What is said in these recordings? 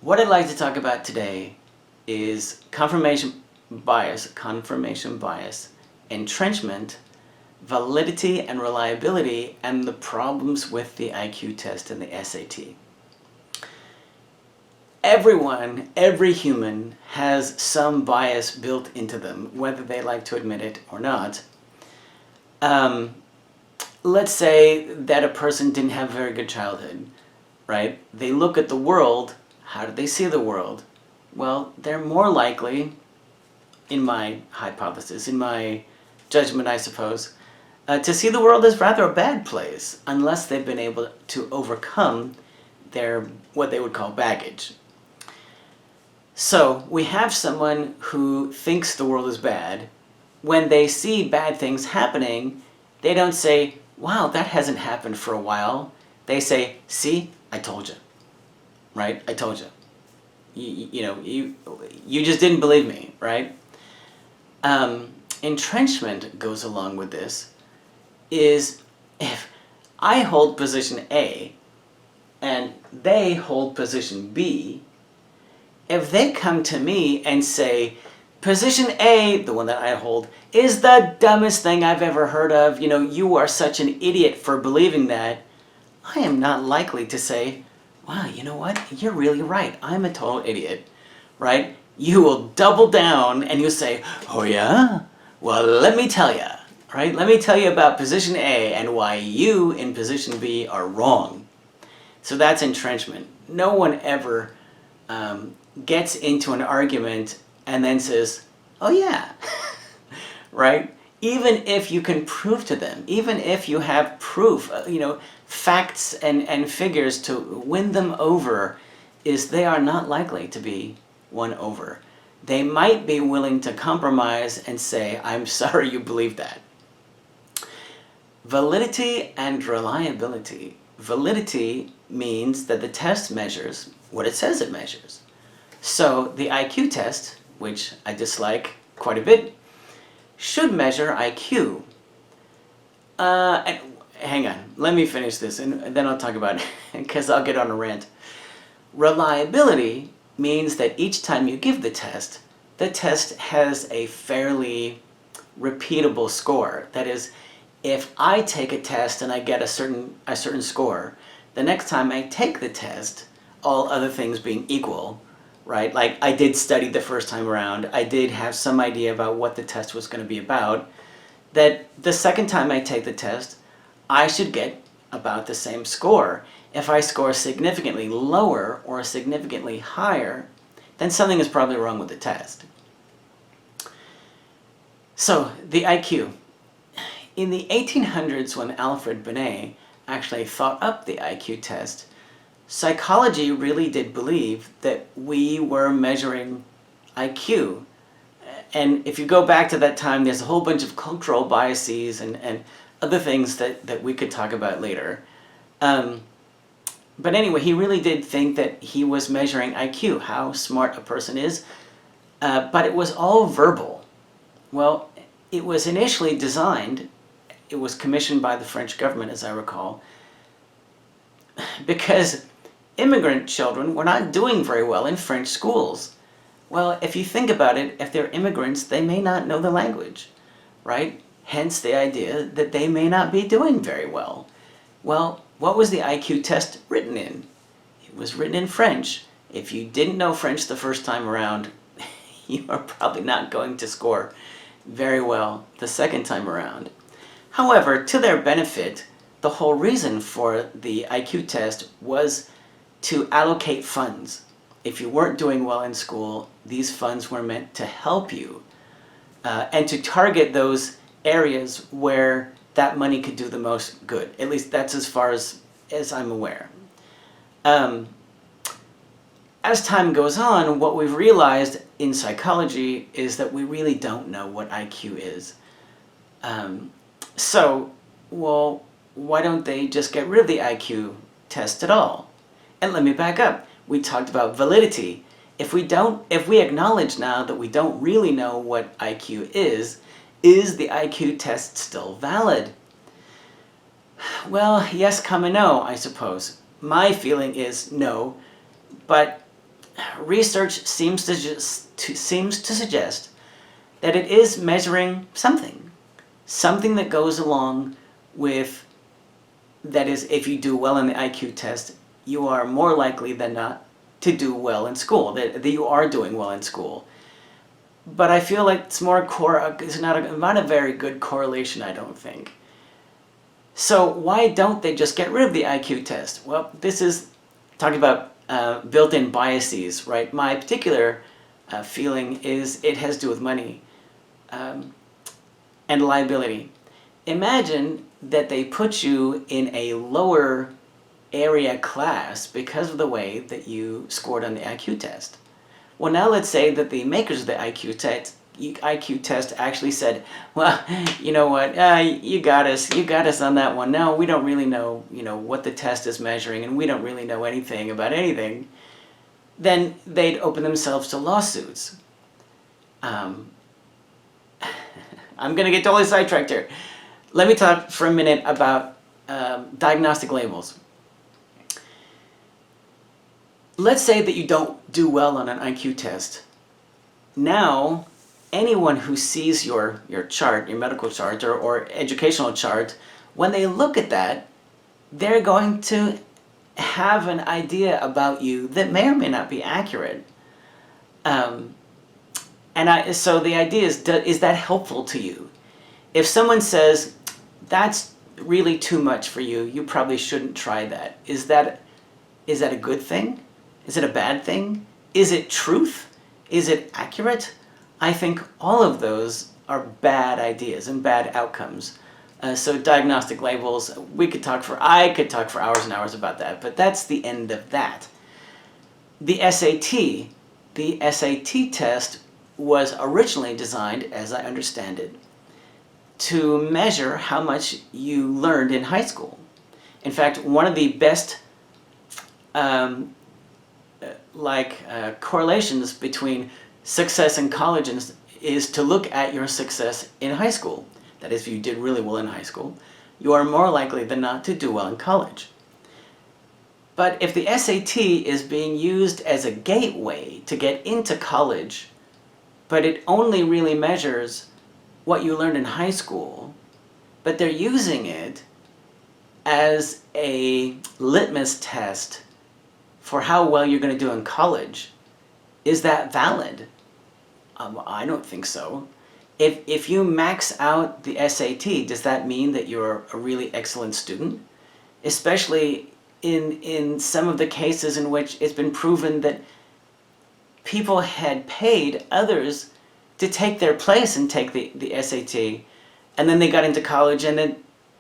What I'd like to talk about today is confirmation bias, entrenchment, validity and reliability, and the problems with the IQ test and the SAT. Every human has some bias built into them, whether they like to admit it or not. Let's say that a person didn't have a very good childhood, right? They look at the world. How do they see the world? Well, they're more likely, in my hypothesis, in my judgment, I suppose, to see the world as rather a bad place, unless they've been able to overcome their, what they would call, baggage. So we have someone who thinks the world is bad. When they see bad things happening, they don't say, wow, that hasn't happened for a while. They say, see, I told you, right? I told you. You just didn't believe me, right? Entrenchment goes along with this, is if I hold position A and they hold position B, if they come to me and say, position A, the one that I hold, is the dumbest thing I've ever heard of, you are such an idiot for believing that, I am not likely to say, wow, you know what, you're really right, I'm a total idiot, right? You will double down and you'll say, oh yeah? Well, let me tell you, right? Let me tell you about position A and why you in position B are wrong. So that's entrenchment. No one ever gets into an argument and then says, oh yeah, right? Even if you can prove to them, even if you have proof, facts and figures to win them over, is they are not likely to be won over. They might be willing to compromise and say, I'm sorry you believe that. Validity and reliability. Validity means that the test measures what it says it measures. So the IQ test, which I dislike quite a bit, should measure IQ. And hang on, let me finish this and then I'll talk about it, because I'll get on a rant. Reliability means that each time you give the test has a fairly repeatable score. That is, if I take a test and I get a certain score, the next time I take the test, all other things being equal, right? Like I did study the first time around, I did have some idea about what the test was going to be about, that the second time I take the test, I should get about the same score. If I score significantly lower or significantly higher, then something is probably wrong with the test. So, the IQ. In the 1800s, when Alfred Binet actually thought up the IQ test, psychology really did believe that we were measuring IQ. And if you go back to that time, there's a whole bunch of cultural biases and other things that we could talk about later. But anyway, he really did think that he was measuring IQ, how smart a person is, but it was all verbal. Well, it was initially designed, it was commissioned by the French government, as I recall, because immigrant children were not doing very well in French schools. Well, if you think about it, if they're immigrants, they may not know the language, right? Hence the idea that they may not be doing very well. Well, what was the IQ test written in? It was written in French. If you didn't know French the first time around, you are probably not going to score very well the second time around. However, to their benefit, the whole reason for the IQ test was to allocate funds. If you weren't doing well in school, these funds were meant to help you and to target those areas where that money could do the most good. At least that's as far as I'm aware. As time goes on, what we've realized in psychology is that we really don't know what IQ is. So, well, why don't they just get rid of the IQ test at all? And let me back up. We talked about validity. If we acknowledge now that we don't really know what IQ is the IQ test still valid? Well, yes, come and no, I suppose. My feeling is no, but research seems to suggest that it is measuring something that goes along with, that is, if you do well in the IQ test, you are more likely than not to do well in school, that you are doing well in school. But I feel like it's not a very good correlation, I don't think. So why don't they just get rid of the IQ test? Well, this is talking about built-in biases, right? My particular feeling is it has to do with money and liability. Imagine that they put you in a lower area class because of the way that you scored on the IQ test. Well, now let's say that the makers of the IQ test actually said, well, you know what, you got us on that one. No, we don't really know, what the test is measuring, and we don't really know anything about anything. Then they'd open themselves to lawsuits. I'm going to get totally sidetracked here. Let me talk for a minute about diagnostic labels. Let's say that you don't do well on an IQ test. Now, anyone who sees your chart, your medical chart or educational chart, when they look at that, they're going to have an idea about you that may or may not be accurate. So the idea is that helpful to you? If someone says, that's really too much for you, you probably shouldn't try that. Is that a good thing? Is it a bad thing? Is it truth? Is it accurate? I think all of those are bad ideas and bad outcomes. So diagnostic labels, I could talk for hours and hours about that, but that's the end of that. The SAT test was originally designed, as I understand it, to measure how much you learned in high school. In fact, one of the best correlations between success in college is to look at your success in high school. That is, if you did really well in high school, you are more likely than not to do well in college. But if the SAT is being used as a gateway to get into college, but it only really measures what you learned in high school, but they're using it as a litmus test for how well you're going to do in college, is that valid? I don't think so. If you max out the SAT, does that mean that you're a really excellent student? Especially in some of the cases in which it's been proven that people had paid others to take their place and take the SAT, and then they got into college and then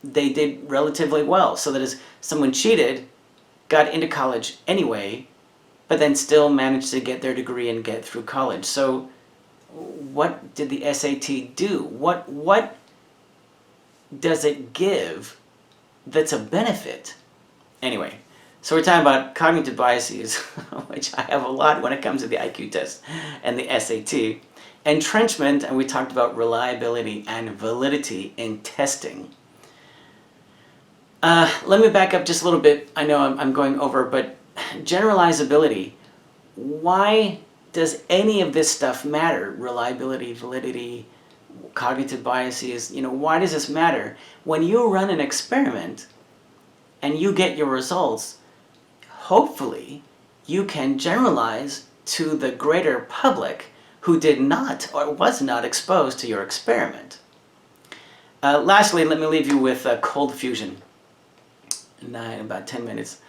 they did relatively well. So that is, someone cheated, got into college anyway, but then still managed to get their degree and get through college. So what did the SAT do? What does it give that's a benefit? Anyway, so we're talking about cognitive biases, which I have a lot when it comes to the IQ test and the SAT. Entrenchment, and we talked about reliability and validity in testing. Let me back up just a little bit. I know I'm going over, but generalizability. Why does any of this stuff matter? Reliability, validity, cognitive biases, why does this matter? When you run an experiment and you get your results, hopefully you can generalize to the greater public who did not or was not exposed to your experiment. Lastly, let me leave you with cold fusion. In about 10 minutes.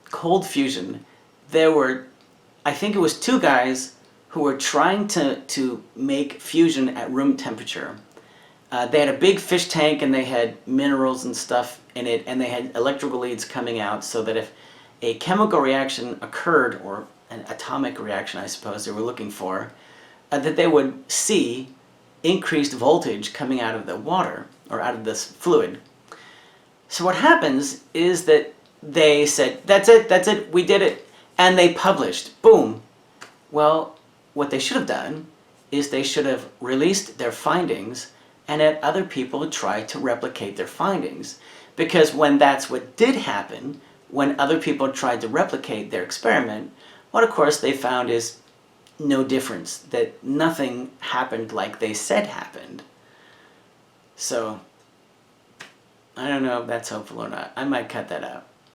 Cold fusion. There were, I think it was 2 guys who were trying to make fusion at room temperature. They had a big fish tank and they had minerals and stuff in it, and they had electrical leads coming out so that if a chemical reaction occurred, or an atomic reaction I suppose they were looking for, that they would see increased voltage coming out of the water or out of this fluid. So what happens is that they said, that's it, we did it, and they published, boom. Well, what they should have done is they should have released their findings and had other people try to replicate their findings. Because when that's what did happen, when other people tried to replicate their experiment, What of course they found is no difference, that nothing happened like they said happened. So I don't know if that's helpful or not. I might cut that out.